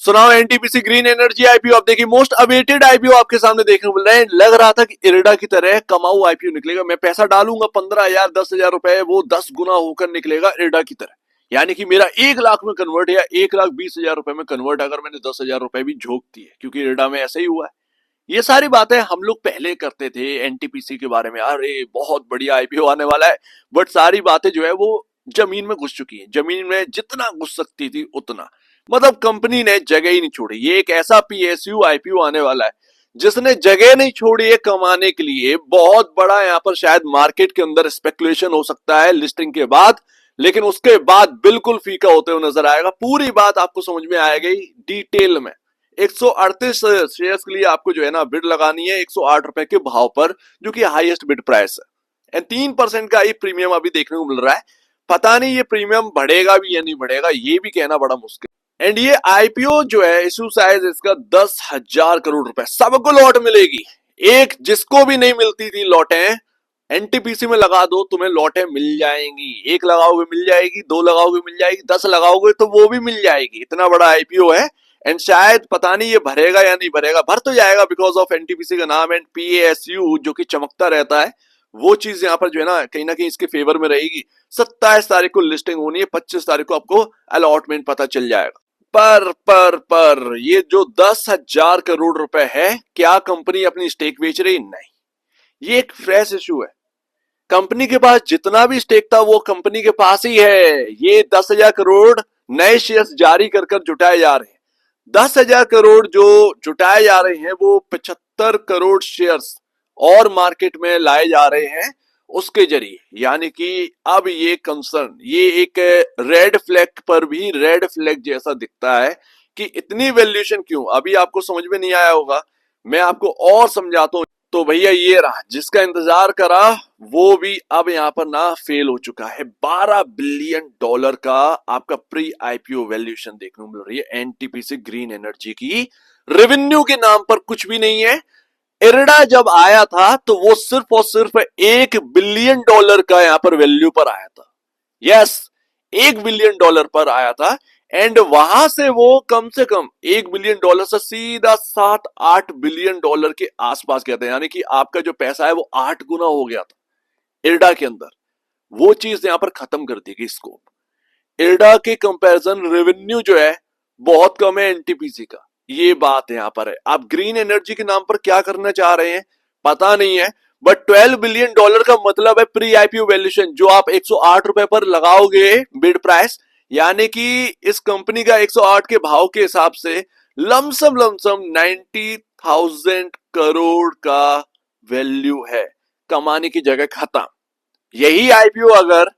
सुनाओ NTPC green energy IPO. आप देखिए मोस्ट अवेटेड आईपीओ आपके सामने देखने को मिल रहा है। लग रहा था कि इरडा की तरह कमाऊ आईपीओ निकलेगा, मैं पैसा डालूंगा 15,000 10,000 रुपए, वो 10 गुना होकर निकलेगा इरडा की तरह। यानी कि मेरा 1 लाख में कन्वर्ट या 1,20,000 रुपए में कन्वर्ट अगर मैंने 10,000 रुपए भी झोंक दिए, क्योंकि इरडा में ऐसा ही हुआ है। ये सारी बातें हम लोग पहले करते थे एनटीपीसी के बारे में, अरे बहुत बढ़िया आईपीओ आने वाला है, बट सारी बातें जो है वो जमीन में घुस चुकी है। जमीन में जितना घुस सकती थी उतना, मतलब कंपनी ने जगह ही नहीं छोड़ी। ये एक ऐसा पीएसयू आईपीओ आने वाला है जिसने जगह नहीं छोड़ी है कमाने के लिए। बहुत बड़ा यहाँ पर शायद मार्केट के अंदर स्पेकुलेशन हो सकता है लिस्टिंग के बाद, लेकिन उसके बाद बिल्कुल फीका होते हुए नजर आएगा। पूरी बात आपको समझ में आएगी डिटेल में। 138 शेयर्स के लिए आपको जो है ना बिड लगानी है 108 रुपए के भाव पर, जो कि हाईएस्ट बिड प्राइस है। एंड 3% का ये प्रीमियम अभी देखने को मिल रहा है। पता नहीं ये प्रीमियम बढ़ेगा भी या नहीं बढ़ेगा, ये भी कहना बड़ा मुश्किल। एंड ये आईपीओ जो है इशू साइज इसका 10,000 करोड़ रुपए, सबको लॉट मिलेगी। एक जिसको भी नहीं मिलती थी लॉटें, एनटीपीसी में लगा दो तुम्हें लॉटें मिल जाएंगी। एक लगाओगे मिल जाएगी, दो लगाओगे मिल जाएगी, 10 लगाओगे तो वो भी मिल जाएगी। इतना बड़ा आईपीओ है। एंड शायद पता नहीं ये भरेगा या नहीं भरेगा, भर तो जाएगा बिकॉज ऑफ एनटीपीसी का नाम एंड पीएसयू जो कि चमकता रहता है। वो चीज यहाँ पर जो है ना कहीं इसके फेवर में रहेगी। 27 तारीख को लिस्टिंग होनी है, 25 तारीख को आपको अलॉटमेंट पता चल जाएगा। पर ये जो 10,000 करोड़ रुपए है, क्या कंपनी अपनी स्टेक बेच रही? नहीं, ये एक फ्रेश इशू है। कंपनी के पास जितना भी स्टेक था वो कंपनी के पास ही है। ये 10,000 करोड़ नए शेयर्स जारी कर जुटाए जा रहे हैं। 10,000 करोड़ जो जुटाए जा रहे हैं वो 75 करोड़ शेयर्स और मार्केट में लाए जा रहे हैं उसके जरिए। यानी कि अब ये कंसर्न, ये एक रेड फ्लैग पर भी रेड फ्लैग जैसा दिखता है कि इतनी वैल्यूएशन क्यों। अभी आपको समझ में नहीं आया होगा, मैं आपको और समझाता हूं। तो भैया ये रहा, जिसका इंतजार करा वो भी अब यहां पर ना फेल हो चुका है। $12 बिलियन का आपका प्री आईपीओ वैल्यूएशन देखने को मिल रही है एनटीपीसी ग्रीन एनर्जी की। रेवेन्यू के नाम पर कुछ भी नहीं है। इरडा जब आया था तो वो सिर्फ और सिर्फ $1 बिलियन का यहां पर वैल्यू पर आया था। यस, $1 बिलियन पर आया था। एंड वहां से वो कम से कम $1 बिलियन से सीधा $7-8 बिलियन के आसपास गया था। यानी कि आपका जो पैसा है वो 8 गुना हो गया था इरडा के अंदर। वो चीज यहां पर खत्म कर दी गई स्कोप। इरडा के कंपैरिजन रेवेन्यू जो है बहुत कम है एनटीपीसी का, ये बात यहां पर है। आप ग्रीन एनर्जी के नाम पर क्या करना चाह रहे हैं पता नहीं है, बट $12 बिलियन का मतलब है प्री आईपीओ वैल्यूएशन जो आप 108 रुपए पर लगाओगे बिड प्राइस। यानी कि इस कंपनी का 108 के भाव के हिसाब से लमसम 90,000 करोड़ का वैल्यू है। कमाने की जगह खत्म। यही आईपीओ अगर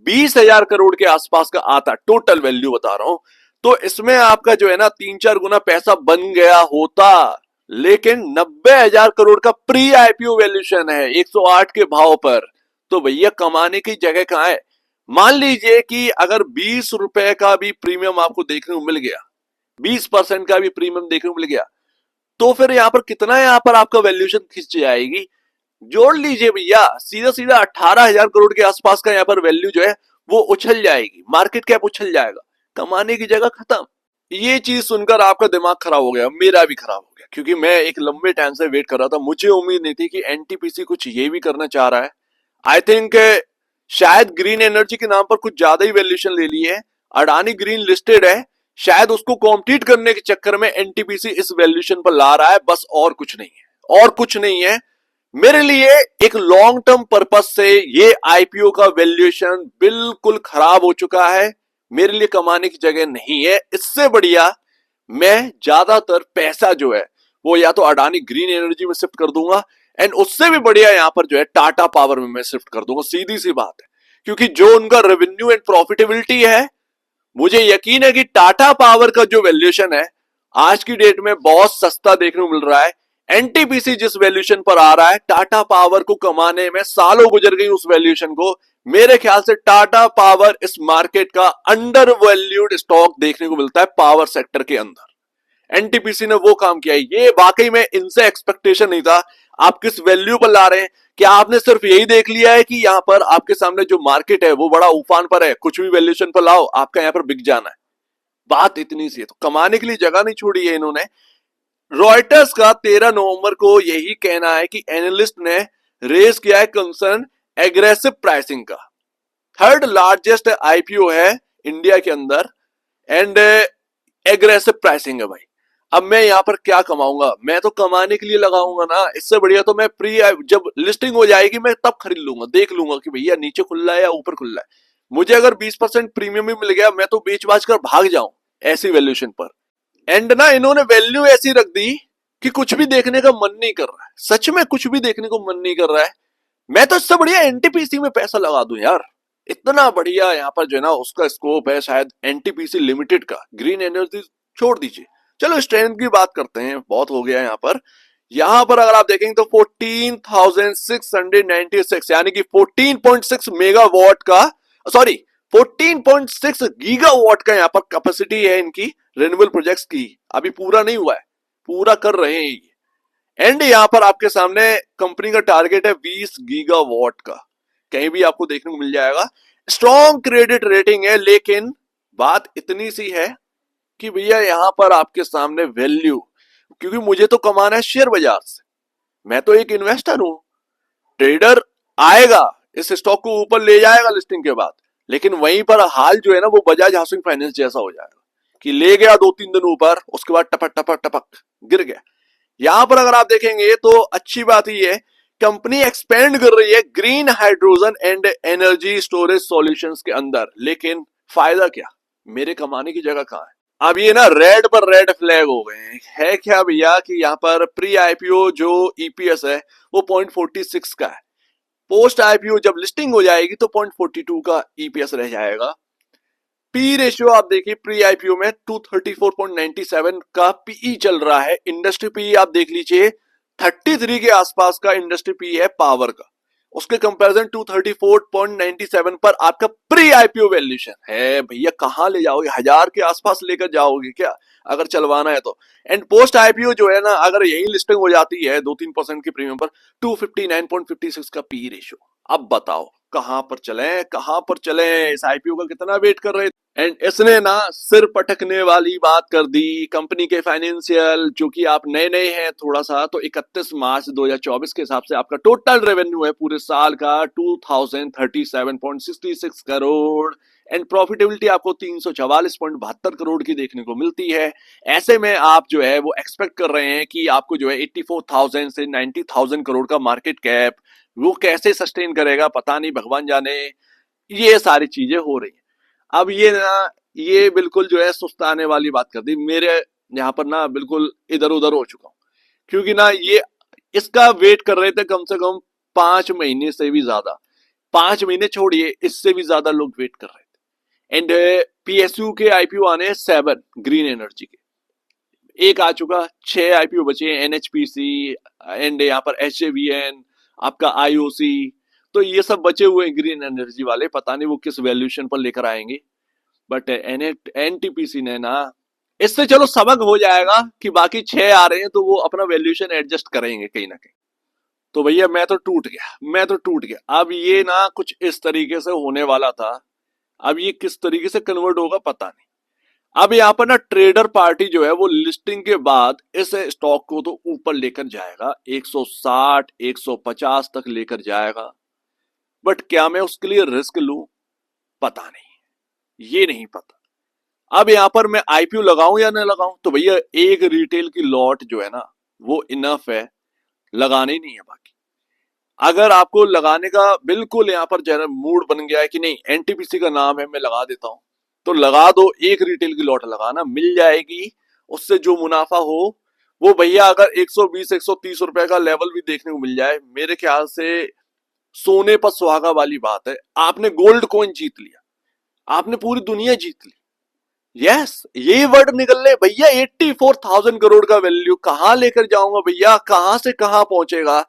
20,000 करोड़ के आसपास का आता, टोटल वैल्यू बता रहा हूं, तो इसमें आपका जो है ना 3-4 गुना पैसा बन गया होता। लेकिन 90,000 करोड़ का प्री आईपीओ वैल्यूएशन है 108 के भाव पर, तो भैया कमाने की जगह कहां है। मान लीजिए कि अगर 20 रुपए का भी प्रीमियम आपको देखने को मिल गया, 20% का भी प्रीमियम देखने को मिल गया, तो फिर यहां पर कितना यहां पर आपका वैल्यूएशन खिंच जाएगी। जोड़ लीजिए भैया, सीधा सीधा 18,000 करोड़ के आसपास का यहां पर वैल्यू जो है वो उछल जाएगी, मार्केट कैप उछल जाएगा, कमाने की जगह खत्म। ये चीज सुनकर आपका दिमाग खराब हो गया, मेरा भी खराब हो गया, क्योंकि मैं एक लंबे टाइम से वेट कर रहा था। मुझे उम्मीद नहीं थी कि एनटीपीसी कुछ ये भी करना चाह रहा है। आई थिंक शायद ग्रीन एनर्जी के नाम पर कुछ ज्यादा ही वैल्यूएशन ले ली है। अडानी ग्रीन लिस्टेड है, शायद उसको कॉम्पीट करने के चक्कर में एनटीपीसी इस वैल्यूएशन पर ला रहा है, बस और कुछ नहीं है, और कुछ नहीं है। मेरे लिए एक लॉन्ग टर्म पर्पस से ये आईपीओ का वैल्यूएशन बिल्कुल खराब हो चुका है। मेरे लिए कमाने की जगह नहीं है। इससे बढ़िया मैं ज्यादातर पैसा जो है वो या तो अडानी ग्रीन एनर्जी में शिफ्ट कर दूंगा, एंड उससे भी बढ़िया यहां पर जो है टाटा पावर में मैं शिफ्ट कर दूंगा। सीधी सी बात है, क्योंकि जो उनका रेवेन्यू एंड प्रॉफिटेबिलिटी है, मुझे यकीन है कि टाटा पावर का जो वैल्यूएशन है आज की डेट में बहुत सस्ता देखने को मिल रहा है। एनटीपीसी जिस वैल्यूएशन पर आ रहा है, टाटा पावर को कमाने में सालों गुजर गई उस वैल्यूएशन को। मेरे ख्याल से टाटा पावर इस मार्केट का अंडर वैल्यूड स्टॉक देखने को मिलता है पावर सेक्टर के अंदर। एनटीपीसी ने वो काम किया है, ये वाकई में इनसे एक्सपेक्टेशन नहीं था। आप किस वैल्यू पर ला रहे हैं, क्या आपने सिर्फ यही देख लिया है कि यहां पर आपके सामने जो मार्केट है वो बड़ा उफान पर है, कुछ भी वैल्यूएशन पर लाओ आपका यहां पर बिक जाना है? बात इतनी सी है, तो कमाने के लिए जगह नहीं छोड़ी है इन्होंने। रॉयटर्स का 13 नवंबर को यही कहना है कि एनालिस्ट ने रेज किया है कंसर्न एग्रेसिव प्राइसिंग का। थर्ड लार्जेस्ट आईपीओ है इंडिया के अंदर एंड एग्रेसिव प्राइसिंग है भाई। अब मैं यहां पर क्या कमाऊंगा, मैं तो कमाने के लिए लगाऊंगा ना। इससे बढ़िया तो मैं प्री, जब लिस्टिंग हो जाएगी मैं तब खरीद लूंगा, देख लूंगा कि भैया नीचे खुल रहा है या ऊपर खुल रहा है। मुझे अगर 20% प्रीमियम भी मिल गया मैं तो बेच बाच कर भाग जाऊं ऐसी वैल्यूएशन पर। एंड ना इन्होंने वैल्यू ऐसी रख दी कि कुछ भी देखने का मन नहीं कर रहा है, सच में कुछ भी देखने को मन नहीं कर रहा है। मैं तो इससे बढ़िया एनटीपीसी में पैसा लगा दूं यार, इतना बढ़िया यहाँ पर जो है ना उसका स्कोप है शायद एनटीपीसी लिमिटेड का। ग्रीन एनर्जी छोड़ दीजिए, चलो स्ट्रेंथ की बात करते हैं, बहुत हो गया यहाँ पर। यहाँ पर अगर आप देखेंगे तो 14,696 यानी कि 14.6 मेगावाट का, सॉरी 14.6 गीगावाट का यहाँ पर कैपेसिटी है इनकी रिन्यूएबल प्रोजेक्ट्स की। अभी पूरा नहीं हुआ है, पूरा कर रहे हैं ये। एंड यहाँ पर आपके सामने कंपनी का टारगेट है 20 गीगावाट का, कहीं भी आपको देखने को मिल जाएगा। स्ट्रॉन्ग क्रेडिट रेटिंग है, लेकिन बात इतनी सी है कि भैया यहाँ पर आपके सामने वैल्यू, क्योंकि मुझे तो कमाना है शेयर बाजार से, मैं तो एक इन्वेस्टर हूं। ट्रेडर आएगा इस स्टॉक को ऊपर ले जाएगा लिस्टिंग के बाद, लेकिन वहीं पर हाल जो है ना वो बजाज हाउसिंग फाइनेंस जैसा हो जाएगा कि ले गया 2-3 दिन ऊपर, उसके बाद टपक टपक टपक गिर गया। यहां पर अगर आप देखेंगे तो अच्छी बात ये है, कंपनी एक्सपेंड कर रही है green hydrogen and energy storage solutions के अंदर, लेकिन फायदा क्या, मेरे कमाने की जगह कहां है। अब ये ना रेड पर रेड फ्लैग हो गए हैं। है क्या भैया कि यहाँ पर प्री आईपीओ जो ईपीएस है वो 0.46 का है, पोस्ट आईपीओ जब लिस्टिंग हो जाएगी तो 0.42 का ईपीएस रह जाएगा। पी रेशियो आप देखिए प्री आईपीओ में 234.97 का पीई चल रहा है। इंडस्ट्री पी आप देख लीजिए 33 के आसपास का इंडस्ट्री पी है पावर का, उसके कंपैरिजन 234.97 पर आपका प्री आईपीओ वैल्यूएशन है। भैया कहां ले जाओगे, 1000 के आसपास लेकर जाओगे क्या अगर चलवाना है तो। एंड पोस्ट आईपीओ जो है ना अगर यही लिस्टिंग हो जाती है 2-3% की प्रीमियम पर 259.56 का पी रेशियो। अब बताओ कहां पर चले, कहां पर चले, इस आईपीओ का कितना वेट कर रहे। एंड इसने ना सिर पटकने वाली बात कर दी कंपनी के फाइनेंशियल, जो कि आप नए नए हैं थोड़ा सा, तो 31 मार्च 2024 के हिसाब से आपका टोटल रेवेन्यू है पूरे साल का 2037.66 करोड़ एंड प्रॉफिटेबिलिटी आपको 344.72 करोड़ की देखने को मिलती है। ऐसे में आप जो है वो एक्सपेक्ट कर रहे हैं कि आपको जो है 84,000 से 90,000 करोड़ का मार्केट कैप वो कैसे सस्टेन करेगा पता नहीं, भगवान जाने। ये सारी चीजें हो रही है। अब ये ना ये बिल्कुल जो है सुस्ताने वाली बात कर दी, मेरे यहाँ पर ना बिल्कुल इधर उधर हो चुका हूं, क्योंकि ना ये इसका वेट कर रहे थे कम से कम 5 महीने से भी ज्यादा, 5 महीने छोड़िए इससे भी ज्यादा लोग वेट कर रहे थे। एंड पीएसयू के आईपीओ आने हैं 7 ग्रीन एनर्जी के, एक आ चुका, 6 आईपीओ बचे हैं, एनएचपीसी एंड यहाँ पर एचएवीएन, आपका आईओसी, तो ये सब बचे हुए हैं ग्रीन एनर्जी वाले, पता नहीं वो किस वैल्यूएशन पर लेकर आएंगे। बट एनटीपीसी ने ना, इससे चलो सबक हो जाएगा कि बाकी 6 आ रहे हैं तो वो अपना वैल्यूएशन एडजस्ट करेंगे कहीं ना कहीं। तो भैया मैं तो टूट गया, मैं तो टूट गया। अब ये ना कुछ इस तरीके से होने वाला था, अब ये किस तरीके से कन्वर्ट होगा पता नहीं। अब यहाँ पर ना ट्रेडर पार्टी जो है वो लिस्टिंग के बाद इस स्टॉक को तो ऊपर लेकर जाएगा, 160 150 तक लेकर जाएगा। बट क्या मैं उसके लिए रिस्क लूं, पता नहीं, ये नहीं पता। अब यहां पर मैं आईपीओ लगाऊं या ना लगाऊं, तो भैया एक रिटेल की लॉट जो है ना वो इनफ है, लगाने ही नहीं है बाकी। अगर आपको लगाने का बिल्कुल यहां पर जरा मूड बन गया है कि नहीं एनटीपीसी का नाम है मैं लगा देता हूं, तो लगा दो, एक रिटेल की लॉट लगाना, मिल जाएगी। उससे जो मुनाफा हो वो भैया अगर 120 130 रुपए का लेवल भी देखने को मिल जाए, मेरे ख्याल से सोने पर सुहागा वाली बात है। आपने गोल्ड कॉइन जीत लिया, आपने पूरी दुनिया जीत ली। यस ये वर्ड निकल ले भैया, 84,000 करोड़ का वैल्यू कहां लेकर जाऊंगा भैया, कहां से कहां पहुंचेगा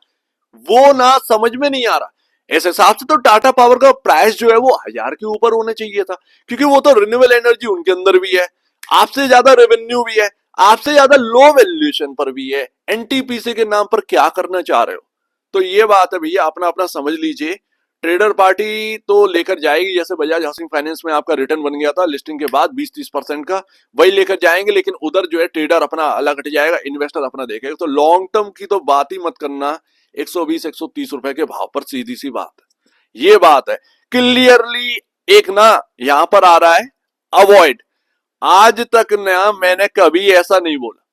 वो ना समझ में नहीं आ रहा। इस हिसाब से तो टाटा पावर का प्राइस जो है वो 1000 के ऊपर होना चाहिए था, क्योंकि वो तो रिन्यूएबल एनर्जी उनके अंदर भी है, आपसे ज्यादा रेवेन्यू भी है, आपसे ज्यादा लो वैल्यूएशन पर भी है। एनटीपीसी के नाम पर क्या करना चाह रहे हो, तो ये बात है भैया, अपना अपना समझ लीजिए। ट्रेडर पार्टी तो लेकर जाएगी, जैसे बजाज हाउसिंग फाइनेंस में आपका रिटर्न बन गया था लिस्टिंग के बाद 20-30% का, वही लेकर जाएंगे, लेकिन उधर जो है ट्रेडर अपना अलग हट जाएगा, इन्वेस्टर अपना देखेगा। तो लॉन्ग टर्म की तो बात ही मत करना 120-130 रुपए के भाव पर, सीधी सी बात है, ये बात है क्लियरली। एक ना यहां पर आ रहा है अवॉइड, आज तक ना मैंने कभी ऐसा नहीं बोला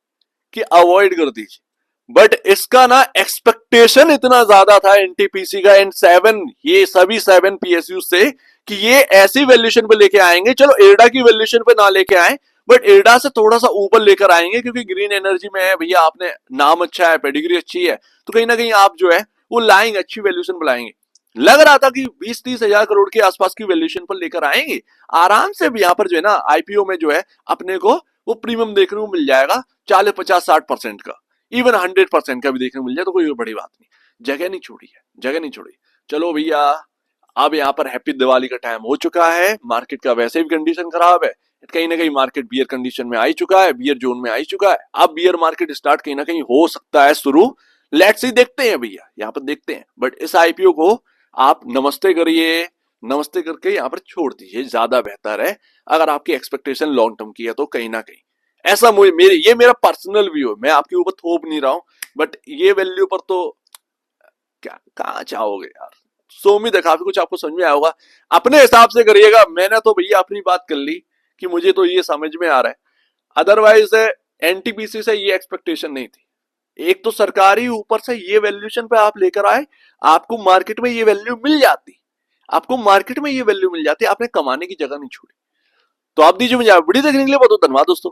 कि अवॉइड कर दीजिए, बट इसका ना एक्सपेक्टेशन इतना ज्यादा था एनटीपीसी का एंड 7, ये सभी 7 पीएसयू से, कि ये ऐसी वैल्यूएशन पे लेके आएंगे। चलो एर्डा की वैल्यूएशन पे ना लेके आए, बट एर्डा से थोड़ा सा ऊपर लेकर आएंगे, क्योंकि ग्रीन एनर्जी में है भैया, आपने नाम अच्छा है, पेडिग्री अच्छी है, तो कहीं ना कहीं आप जो है वो लाएंगे, अच्छी वैल्यूएशन पे लाएंगे। लग रहा था कि 20-30 हजार करोड़ के आसपास की वैल्यूएशन पर लेकर आएंगे आराम से। यहाँ पर जो है ना आईपीओ में जो है अपने को वो प्रीमियम देखने को मिल जाएगा 40-50-60% का, इवन 100% का भी देखने को मिल जाए, तो कोई बड़ी बात नहीं। जगह नहीं छोड़ी है, जगह नहीं छोड़ी। चलो भैया, अब यहाँ पर हैप्पी दिवाली का टाइम हो चुका है, मार्केट का वैसे भी कंडीशन खराब है, कहीं ना कहीं मार्केट बियर कंडीशन में आ ही चुका है, बियर जोन में आ ही चुका है। अब बियर मार्केट स्टार्ट कहीं ना कहीं हो सकता है शुरू, लेट्स सी, देखते हैं भैया, यहाँ पर देखते हैं। बट इस आईपीओ को आप नमस्ते करिए, नमस्ते करके यहाँ पर छोड़ दीजिए, ज्यादा बेहतर है। अगर आपकी एक्सपेक्टेशन लॉन्ग टर्म की है तो कहीं ना कहीं ऐसा मुझे, ये मेरा पर्सनल व्यू है, मैं आपके ऊपर थोप नहीं रहा हूं, बट ये वैल्यू पर तो क्या कहाँ चाहोगे यार। सो उम्मीद है काफी कुछ आपको समझ में आया होगा, अपने हिसाब से करिएगा। मैंने तो भैया अपनी बात कर ली कि मुझे तो ये समझ में आ रहा है, अदरवाइज एनटीपीसी से ये एक्सपेक्टेशन नहीं थी। एक तो सरकारी ऊपर से ये वैल्यूएशन पे आप लेकर आए, आपको मार्केट में ये वैल्यू मिल जाती, आपको मार्केट में ये वैल्यू मिल जाती, आपने कमाने की जगह नहीं छोड़ी। तो आप दीजिए मुझे वीडियो देखने के लिए बहुत बहुत धन्यवाद दोस्तों।